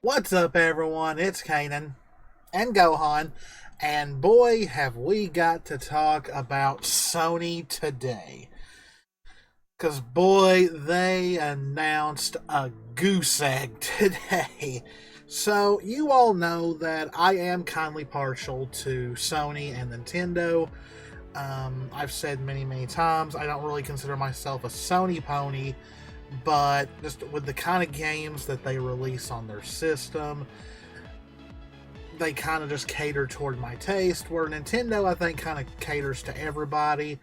What's up, everyone? It's Canaan and Gohan, and boy, have we got to talk about Sony today. Because, boy, they announced a goose egg today. So, you all know that I am kindly partial to Sony and Nintendo. I've said many times, I don't really consider myself a Sony pony, but just with the kind of games that they release on their system, they kind of just cater toward my taste, where Nintendo, I think, kind of caters to everybody.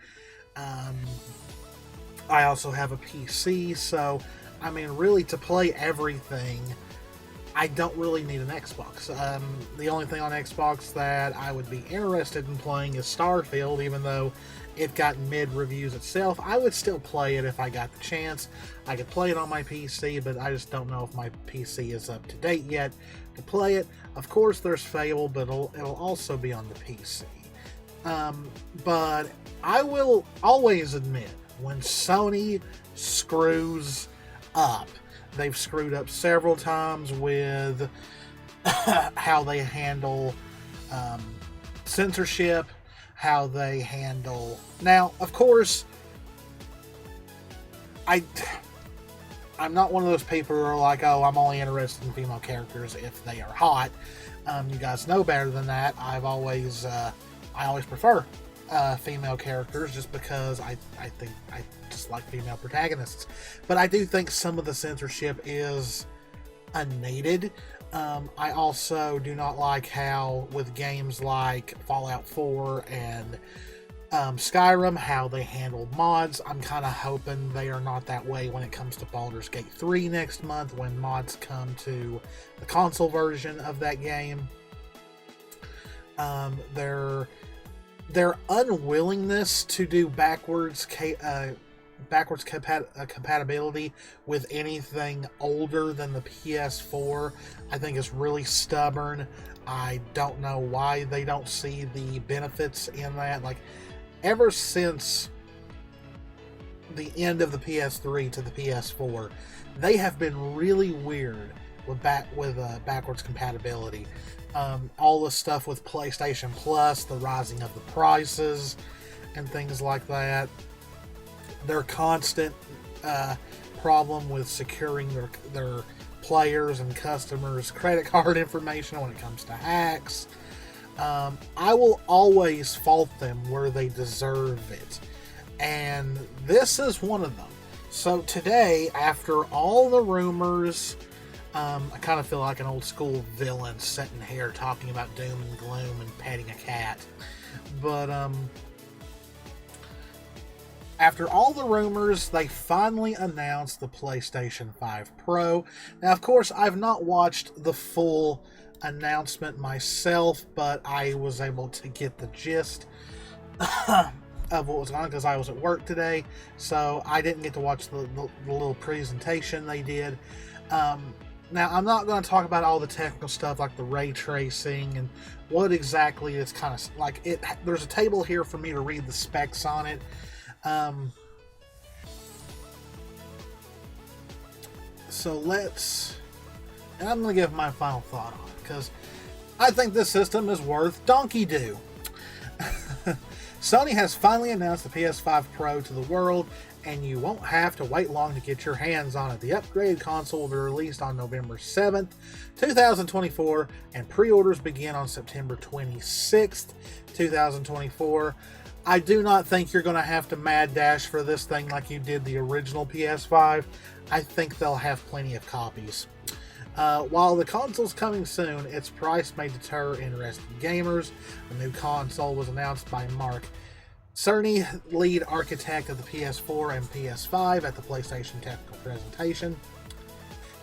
I also have a PC, so, I mean, really, to play everything, I don't really need an Xbox. The only thing on Xbox that I would be interested in playing is Starfield, even though it got mid-reviews itself. I would still play it if I got the chance. I could play it on my PC, but I just don't know if my PC is up to date yet to play it. Of course, there's Fable, but it'll also be on the PC. But I will always admit, when Sony screws up, they've screwed up several times with how they handle censorship, how they handle... Now, of course, I'm not one of those people who are like, oh, I'm only interested in female characters if they are hot. You guys know better than that. I always prefer female characters just because I think I just like female protagonists. But I do think some of the censorship is unneeded. I also do not like how with games like Fallout 4 and Skyrim, how they handle mods. I'm kind of hoping they are not that way when it comes to Baldur's Gate 3 next month, when mods come to the console version of that game. Their unwillingness to do backwards compatibility with anything older than the PS4, I think, is really stubborn. I don't know why they don't see the benefits in that. Like, ever since the end of the PS3 to the PS4, they have been really weird with backwards compatibility. All the stuff with PlayStation Plus, the rising of the prices, and things like that. Their constant problem with securing their players' and customers' credit card information when it comes to hacks. I will always fault them where they deserve it. And this is one of them. So today, after all the rumors... I kind of feel like an old school villain sitting here talking about doom and gloom and petting a cat. But, after all the rumors, they finally announced the PlayStation 5 Pro. Now, of course, I've not watched the full announcement myself, but I was able to get the gist of what was going on because I was at work today. So I didn't get to watch the little presentation they did. Now, I'm not going to talk about all the technical stuff like the ray tracing and what exactly it's kind of like. There's a table here for me to read the specs on it. So and I'm going to give my final thought on it because I think this system is worth donkey do. Sony has finally announced the PS5 Pro to the world, and you won't have to wait long to get your hands on it. The upgraded console will be released on November 7th, 2024, and pre-orders begin on September 26th, 2024. I do not think you're going to have to mad dash for this thing like you did the original PS5. I think they'll have plenty of copies. While the console's coming soon, its price may deter interested gamers. The new console was announced by Mark Cerny, lead architect of the PS4 and PS5, at the PlayStation technical presentation.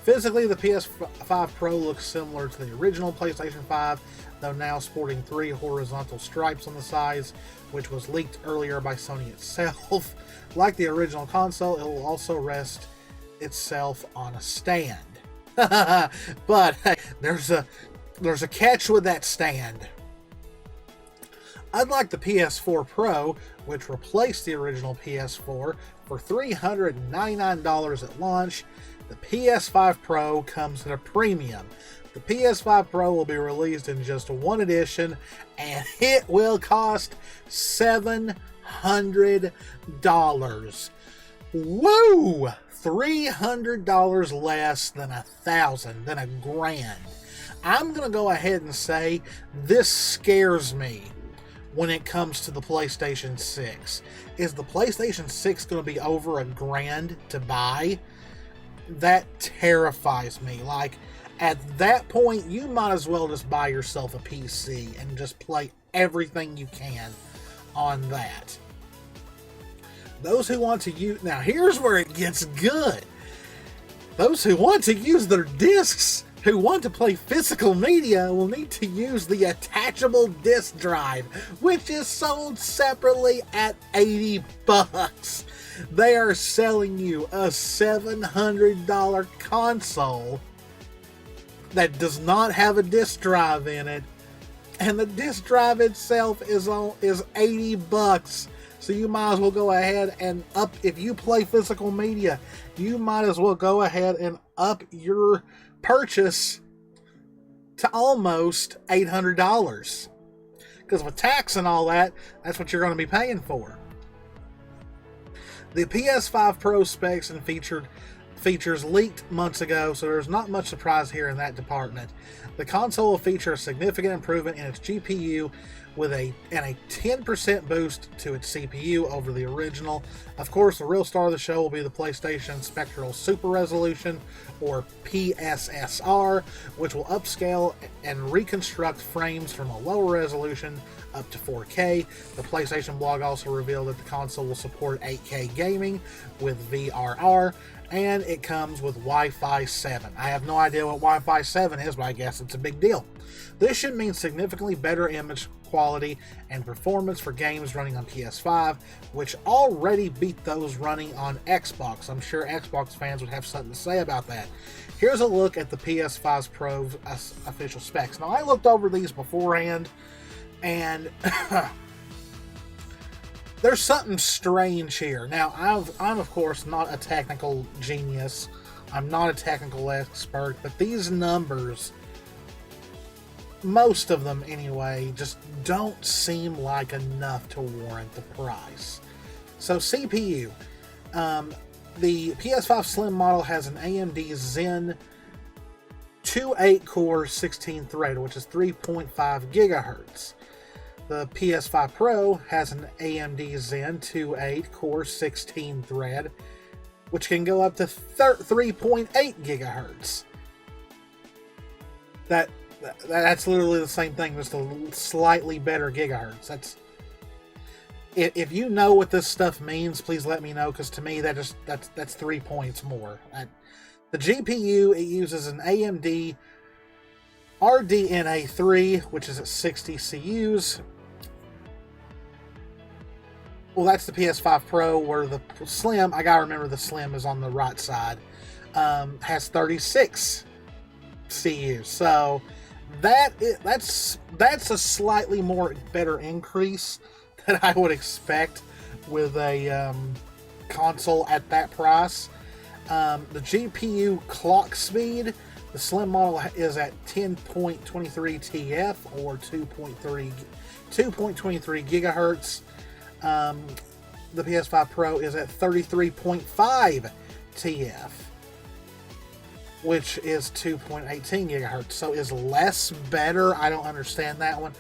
Physically, the PS5 Pro looks similar to the original PlayStation 5, though now sporting 3 horizontal stripes on the sides, which was leaked earlier by Sony itself. Like the original console, it will also rest itself on a stand. But hey, there's a catch with that stand. Unlike the PS4 Pro, which replaced the original PS4 for $399 at launch, the PS5 Pro comes at a premium, The PS5 Pro will be released in just one edition, and it will cost $700. Woo! $300 less than $1,000, than $1,000. I'm going to go ahead and say this scares me when it comes to the PlayStation 6. Is the PlayStation 6 going to be over $1,000 to buy? That terrifies me. Like, at that point, you might as well just buy yourself a PC and just play everything you can on that. Those who want to use... Now, here's where it gets good. Those who want to use their discs, who want to play physical media, will need to use the attachable disc drive, which is sold separately at $80. They are selling you a $700 console that does not have a disc drive in it, and the disc drive itself is $80. So you might as well go ahead and up, if you play physical media, you might as well go ahead and up your purchase to almost $800. Because with tax and all that, that's what you're going to be paying for. The PS5 Pro specs and features leaked months ago, so there's not much surprise here in that department. The console will feature a significant improvement in its GPU with a 10% boost to its CPU over the original. Of course, the real star of the show will be the PlayStation Spectral Super Resolution, or PSSR, which will upscale and reconstruct frames from a lower resolution up to 4K. The PlayStation blog also revealed that the console will support 8K gaming with VRR, and it comes with Wi-Fi 7. I have no idea what Wi-Fi 7 is, but I guess it's a big deal. This should mean significantly better image quality and performance for games running on PS5, which already beat those running on Xbox. I'm sure Xbox fans would have something to say about that. Here's a look at the PS5 Pro's official specs. Now, I looked over these beforehand, and there's something strange here. Now, I'm of course not a technical genius. I'm not a technical expert, but these numbers, most of them anyway, just don't seem like enough to warrant the price. So CPU, the PS5 Slim model has an AMD Zen 2 8-core 16-thread, which is 3.5 gigahertz. The PS5 Pro has an AMD Zen 2 8-core 16-thread, which can go up to 3.8 gigahertz. That's literally the same thing, just a slightly better gigahertz. If you know what this stuff means, please let me know, because to me that's 3 points more. The GPU, it uses an AMD RDNA 3, which is at 60 CUs. Well, that's the PS5 Pro, where the Slim, I gotta remember the Slim is on the right side, has 36 CUs. So that's a slightly more better increase than I would expect with a console at that price. The GPU clock speed, the Slim model is at 10.23 TF, or 2.23 gigahertz. The PS5 Pro is at 33.5 TF, which is 2.18 gigahertz. So is less better? I don't understand that one.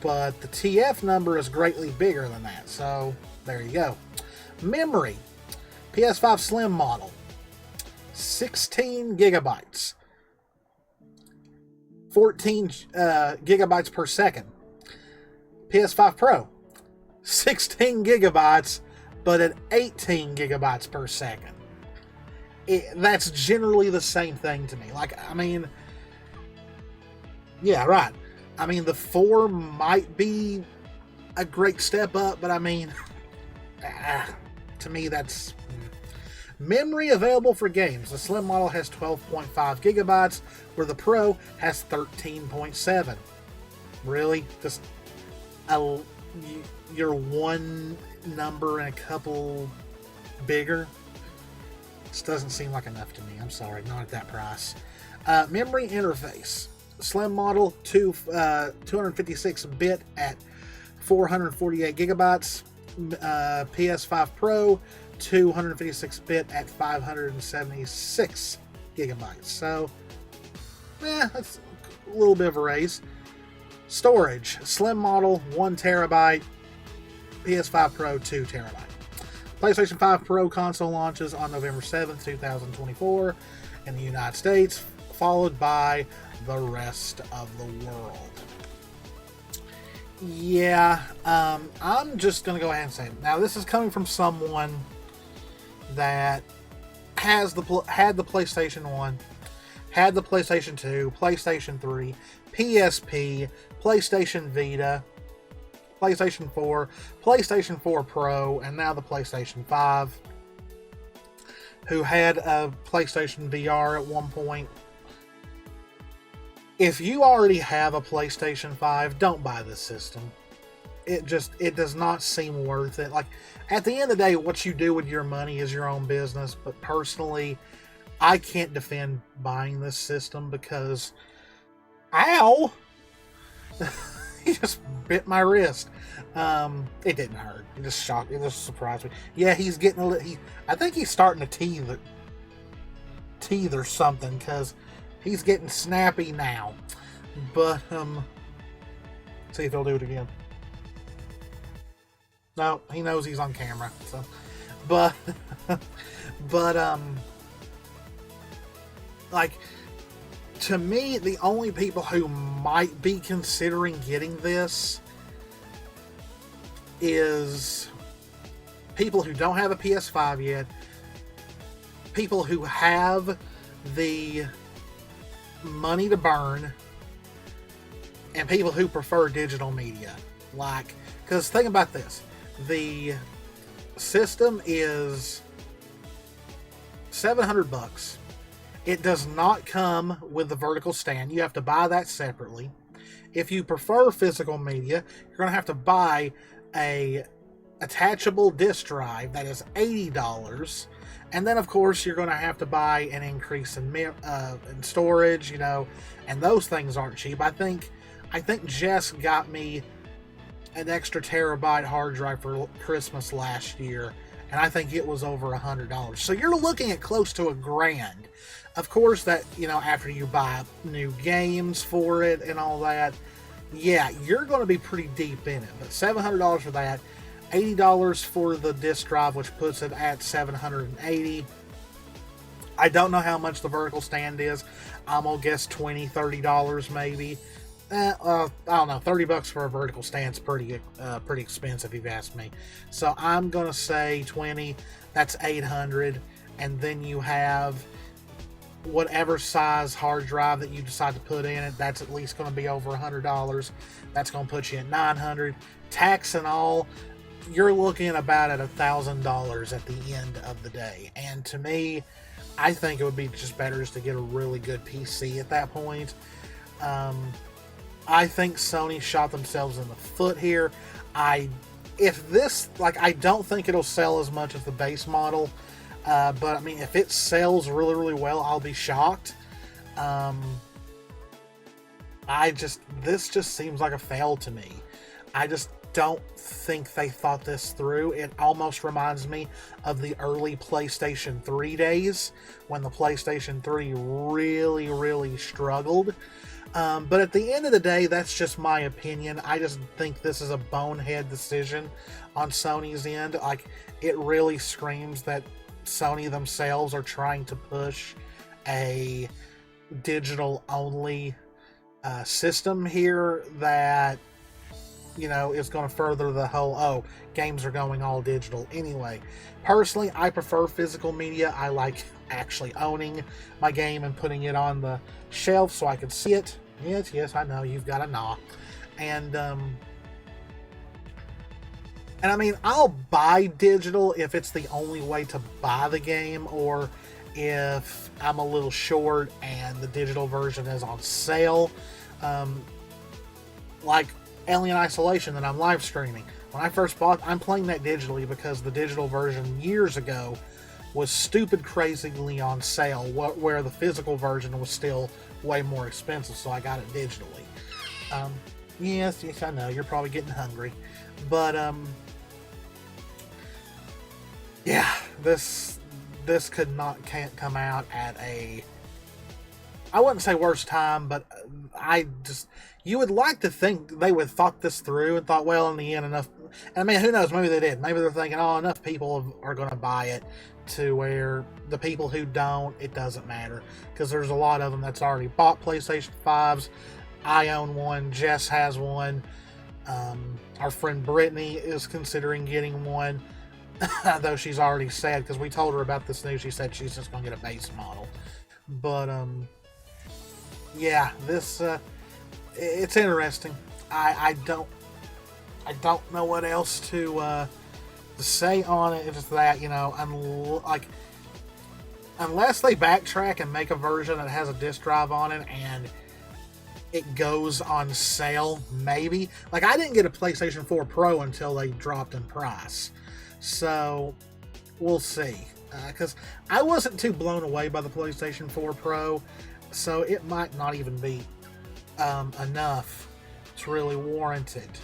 But the TF number is greatly bigger than that. So there you go. Memory. PS5 Slim model, 16 gigabytes. 14 gigabytes per second. PS5 Pro, 16 gigabytes, but at 18 gigabytes per second. That's generally the same thing to me. Yeah, right. The 4 might be a great step up, but to me, that's... Memory available for games. The Slim model has 12.5 gigabytes, where the Pro has 13.7. Really? Just you're one number and a couple bigger? This doesn't seem like enough to me. I'm sorry, not at that price. Memory interface. Slim model, 256-bit at 448 gigabytes. PS5 Pro, 256-bit at 576 gigabytes. So, that's a little bit of a raise. Storage. Slim model, 1 terabyte. PS5 Pro, 2 terabyte. PlayStation 5 Pro console launches on November 7th, 2024 in the United States, followed by the rest of the world. Yeah, I'm just going to go ahead and say it. Now, this is coming from someone that had the PlayStation 1, had the PlayStation 2, PlayStation 3, PSP, PlayStation Vita, PlayStation 4, PlayStation 4 Pro, and now the PlayStation 5, who had a PlayStation VR at one point. If you already have a PlayStation 5, don't buy this system. It does not seem worth it. Like, at the end of the day, what you do with your money is your own business, but personally, I can't defend buying this system because, ow! He just bit my wrist. It didn't hurt. It just shocked. It just surprised me. Yeah, he's getting a little. I think he's starting to teeth or something because he's getting snappy now. But see if he'll do it again. No, he knows he's on camera. So, but like, to me, the only people who might be considering getting this is people who don't have a PS5 yet, people who have the money to burn, and people who prefer digital media. Like, because think about this. The system is $700. It does not come with the vertical stand. You have to buy that separately. If you prefer physical media, you're going to have to buy a attachable disk drive that is $80. And then, of course, you're going to have to buy an increase in storage, and those things aren't cheap. I think Jess got me an extra terabyte hard drive for Christmas last year, and I think it was over $100. So you're looking at close to $1,000. Of course, that, after you buy new games for it and all that, yeah, you're going to be pretty deep in it. But $700 for that, $80 for the disk drive, which puts it at $780. I don't know how much the vertical stand is. I'm going to guess $20, $30 maybe. I don't know, $30 for a vertical stand's pretty expensive, if you ask me. So I'm gonna say 20. That's $800, and then you have whatever size hard drive that you decide to put in it. That's at least going to be over $100. That's going to put you at $900. Tax and all, you're looking at about at $1,000 at the end of the day. And to me, I think it would be just better just to get a really good PC at that point. I think Sony shot themselves in the foot here. I don't think it'll sell as much as the base model, but I mean, if it sells really, really well, I'll be shocked. This just seems like a fail to me. I just don't think they thought this through. It almost reminds me of the early PlayStation 3 days when the PlayStation 3 really, really struggled. But at the end of the day, that's just my opinion. I just think this is a bonehead decision on Sony's end. Like, it really screams that Sony themselves are trying to push a digital-only system here that, is going to further the whole, games are going all digital anyway. Personally, I prefer physical media. I like actually owning my game and putting it on the shelf so I can see it. Yes, I know, you've got a gnaw. And I mean, I'll buy digital if it's the only way to buy the game, or if I'm a little short and the digital version is on sale. Like Alien Isolation that I'm live streaming. When I first bought, I'm playing that digitally because the digital version years ago was stupid crazily on sale, where the physical version was still way more expensive, so I got it digitally. Yes, I know, you're probably getting hungry. But, yeah, this can't come out at a, I wouldn't say worst time, but you would like to think they would have thought this through and thought, well, in the end, enough, I mean, who knows, maybe they did. Maybe they're thinking, oh, enough people are going to buy it to where the people who don't, it doesn't matter. Because there's a lot of them that's already bought PlayStation 5s. I own one, Jess has one, our friend Brittany is considering getting one, though she's already said, because we told her about this news, she said she's just going to get a base model. But, yeah, this, it's interesting. I don't know what else to say on it. It's just that, you know, unless they backtrack and make a version that has a disc drive on it and it goes on sale, maybe. Like, I didn't get a PlayStation 4 Pro until they dropped in price. So, we'll see. Because I wasn't too blown away by the PlayStation 4 Pro, so it might not even be enough to really warrant it.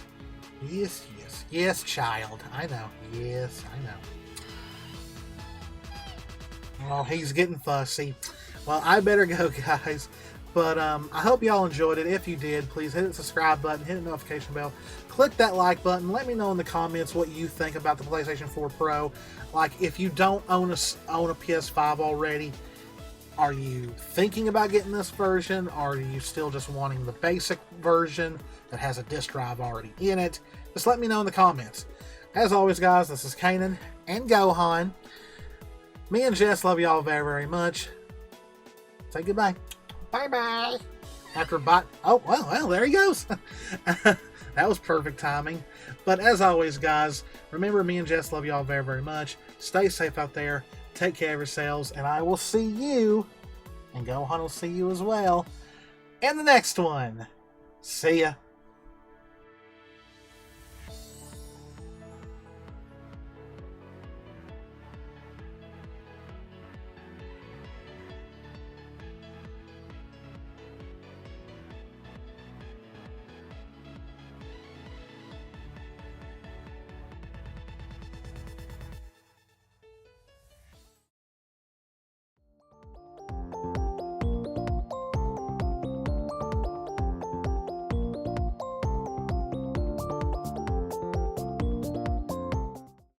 Yes, child. I know. Yes, I know. Oh, he's getting fussy. Well, I better go, guys. But I hope y'all enjoyed it. If you did, please hit the subscribe button, hit the notification bell, click that like button. Let me know in the comments what you think about the PlayStation 4 Pro. Like, if you don't own a PS5 already, are you thinking about getting this version? Or are you still just wanting the basic version that has a disc drive already in it? Just let me know in the comments. As always, guys, this is Canaan and Gohan. Me and Jess love y'all very, very much. Say goodbye. Bye-bye. After bye. Oh, well, there he goes. That was perfect timing. But as always, guys, remember, me and Jess love y'all very, very much. Stay safe out there. Take care of yourselves. And I will see you, and Gohan will see you as well, in the next one. See ya.